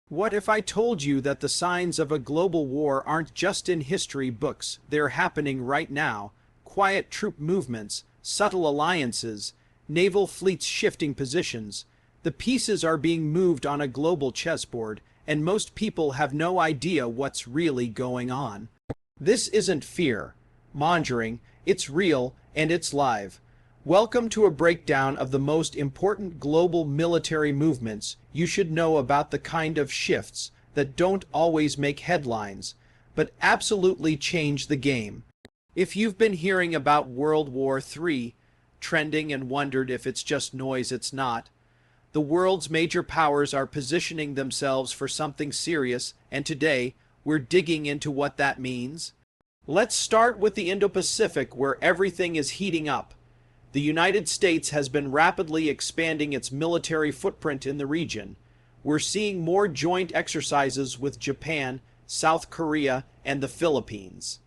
What if I told you that the signs of a global war aren't just in history books, they're happening right now? Quiet troop movements, subtle alliances, naval fleets shifting positions. The pieces are being moved on a global chessboard, and most people have no idea what's really going on. This isn't fear-mongering, it's real and it's live. Welcome to a breakdown of the most important global military movements you should know about, the kind of shifts that don't always make headlines, but absolutely change the game. If you've been hearing about World War III trending and wondered if it's just noise, it's not. The world's major powers are positioning themselves for something serious, and today we're digging into what that means. Let's start with the Indo-Pacific, where everything is heating up. The United States has been rapidly expanding its military footprint in the region. We're seeing more joint exercises with Japan, South Korea, and the Philippines.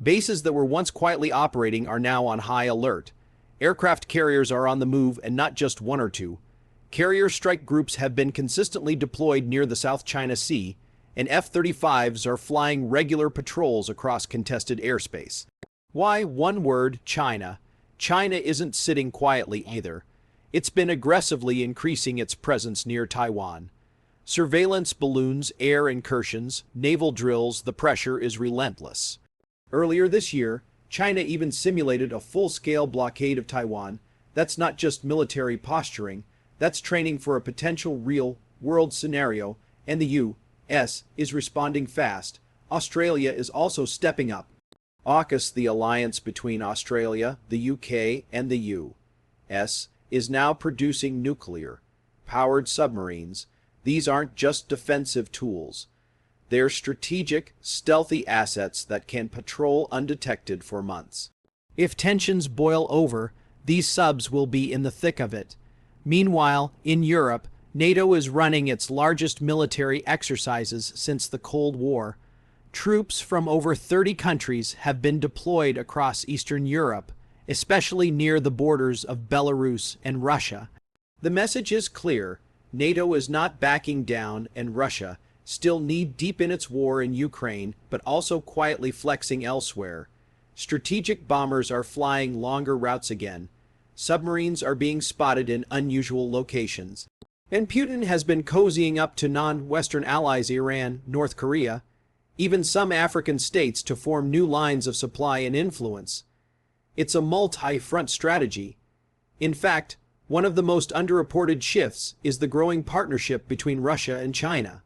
Bases that were once quietly operating are now on high alert. Aircraft carriers are on the move, and not just one or two. Carrier strike groups have been consistently deployed near the South China Sea, and F-35s are flying regular patrols across contested airspace. Why? One word: China. China isn't sitting quietly either. It's been aggressively increasing its presence near Taiwan. Surveillance balloons, air incursions, naval drills, the pressure is relentless. Earlier this year, China even simulated a full-scale blockade of Taiwan. That's not just military posturing, that's training for a potential real-world scenario, and the U.S. is responding fast. Australia is also stepping up. AUKUS, the alliance between Australia, the UK, and the U.S., is now producing nuclear-powered submarines. These aren't just defensive tools. They're strategic, stealthy assets that can patrol undetected for months. If tensions boil over, these subs will be in the thick of it. Meanwhile, in Europe, NATO is running its largest military exercises since the Cold War. Troops from over 30 countries have been deployed across Eastern Europe, especially near the borders of Belarus and Russia. The message is clear: NATO is not backing down, and Russia, still knee-deep in its war in Ukraine, but also quietly flexing elsewhere. Strategic bombers are flying longer routes again. Submarines are being spotted in unusual locations. And Putin has been cozying up to non-Western allies, Iran, North Korea, even some African states, to form new lines of supply and influence. It's a multi-front strategy. In fact, one of the most underreported shifts is the growing partnership between Russia and China.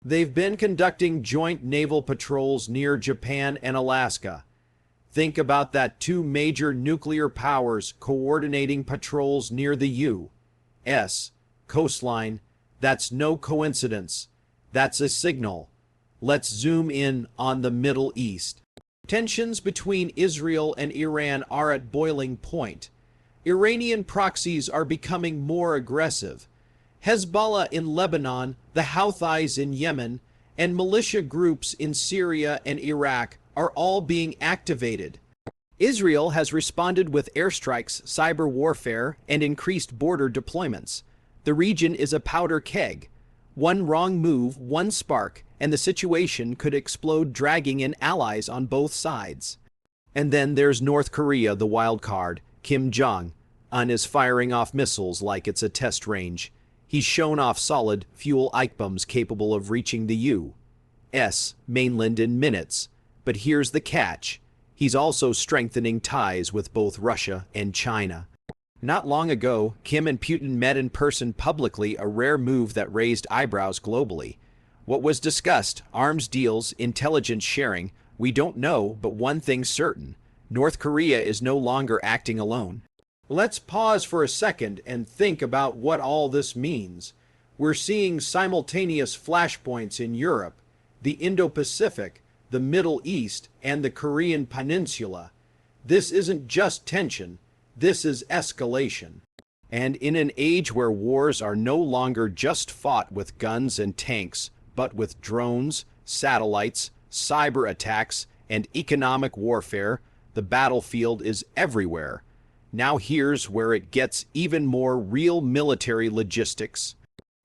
They've been conducting joint naval patrols near Japan and Alaska. Think about that: two major nuclear powers coordinating patrols near the U.S. coastline. That's no coincidence. That's a signal. Let's zoom in on the Middle East. Tensions between Israel and Iran are at boiling point. Iranian proxies are becoming more aggressive. Hezbollah in Lebanon, the Houthis in Yemen, and militia groups in Syria and Iraq are all being activated. Israel has responded with airstrikes, cyber warfare, and increased border deployments. The region is a powder keg. One wrong move, one spark, and the situation could explode, dragging in allies on both sides. And then there's North Korea, the wild card. Kim Jong-un is firing off missiles like it's a test range. He's shown off solid fuel ike bombs capable of reaching the U.S. mainland in minutes. But here's the catch: he's also strengthening ties with both Russia and China. Not long ago, Kim and Putin met in person publicly, a rare move that raised eyebrows globally. What was discussed? Arms deals, intelligence sharing? We don't know, but one thing's certain: North Korea is no longer acting alone. Let's pause for a second and think about what all this means. We're seeing simultaneous flashpoints in Europe, the Indo-Pacific, the Middle East, and the Korean Peninsula. This isn't just tension, this is escalation. And in an age where wars are no longer just fought with guns and tanks, but with drones, satellites, cyber attacks, and economic warfare, the battlefield is everywhere. Now here's where it gets even more real: military logistics.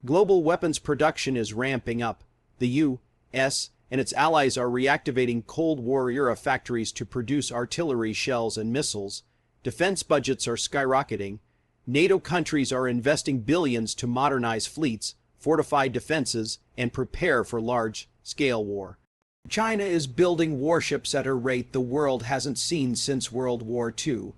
Global weapons production is ramping up. The U.S. and its allies are reactivating Cold War-era factories to produce artillery, shells, and missiles. Defense budgets are skyrocketing. NATO countries are investing billions to modernize fleets, fortify defenses, and prepare for large-scale war. China is building warships at a rate the world hasn't seen since World War II.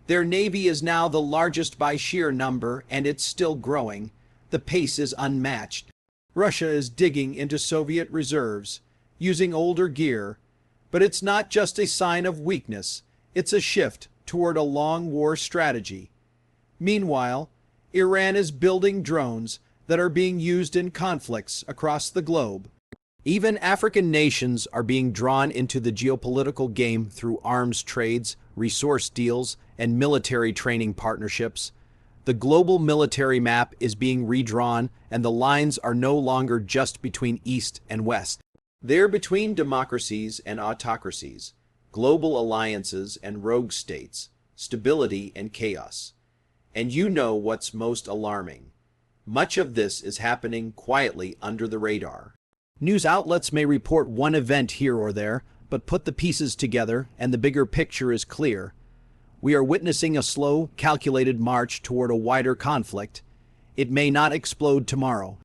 Their navy is now the largest by sheer number, and it's still growing. The pace is unmatched. Russia is digging into Soviet reserves, using older gear. But it's not just a sign of weakness, it's a shift toward a long war strategy. Meanwhile, Iran is building drones that are being used in conflicts across the globe. Even African nations are being drawn into the geopolitical game through arms trades, resource deals, and military training partnerships. The global military map is being redrawn, and the lines are no longer just between East and West. They're between democracies and autocracies, global alliances and rogue states, stability and chaos. And you know what's most alarming. Much of this is happening quietly under the radar. News outlets may report one event here or there, but put the pieces together and the bigger picture is clear. We are witnessing a slow, calculated march toward a wider conflict. It may not explode tomorrow,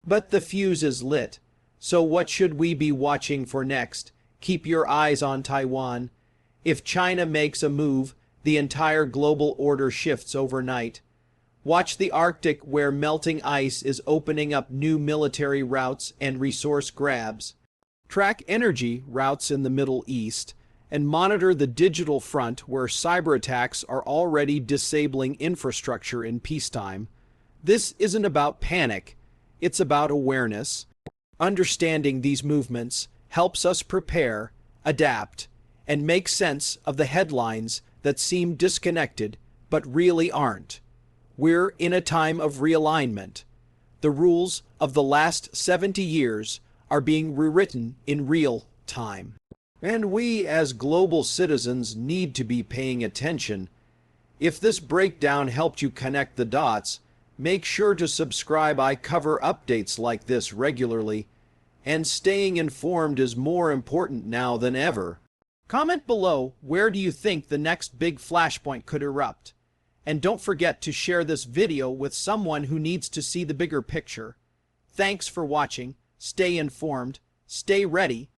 but the fuse is lit. So what should we be watching for next? Keep your eyes on Taiwan. If China makes a move, the entire global order shifts overnight. Watch the Arctic, where melting ice is opening up new military routes and resource grabs. Track energy routes in the Middle East, and monitor the digital front, where cyber attacks are already disabling infrastructure in peacetime. This isn't about panic, it's about awareness. Understanding these movements helps us prepare, adapt, and make sense of the headlines that seem disconnected but really aren't. We're in a time of realignment. The rules of the last 70 years are being rewritten in real time. And we as global citizens need to be paying attention. If this breakdown helped you connect the dots, make sure to subscribe. I cover updates like this regularly, and staying informed is more important now than ever. Comment below, where do you think the next big flashpoint could erupt? And don't forget to share this video with someone who needs to see the bigger picture. Thanks for watching. Stay informed, stay ready,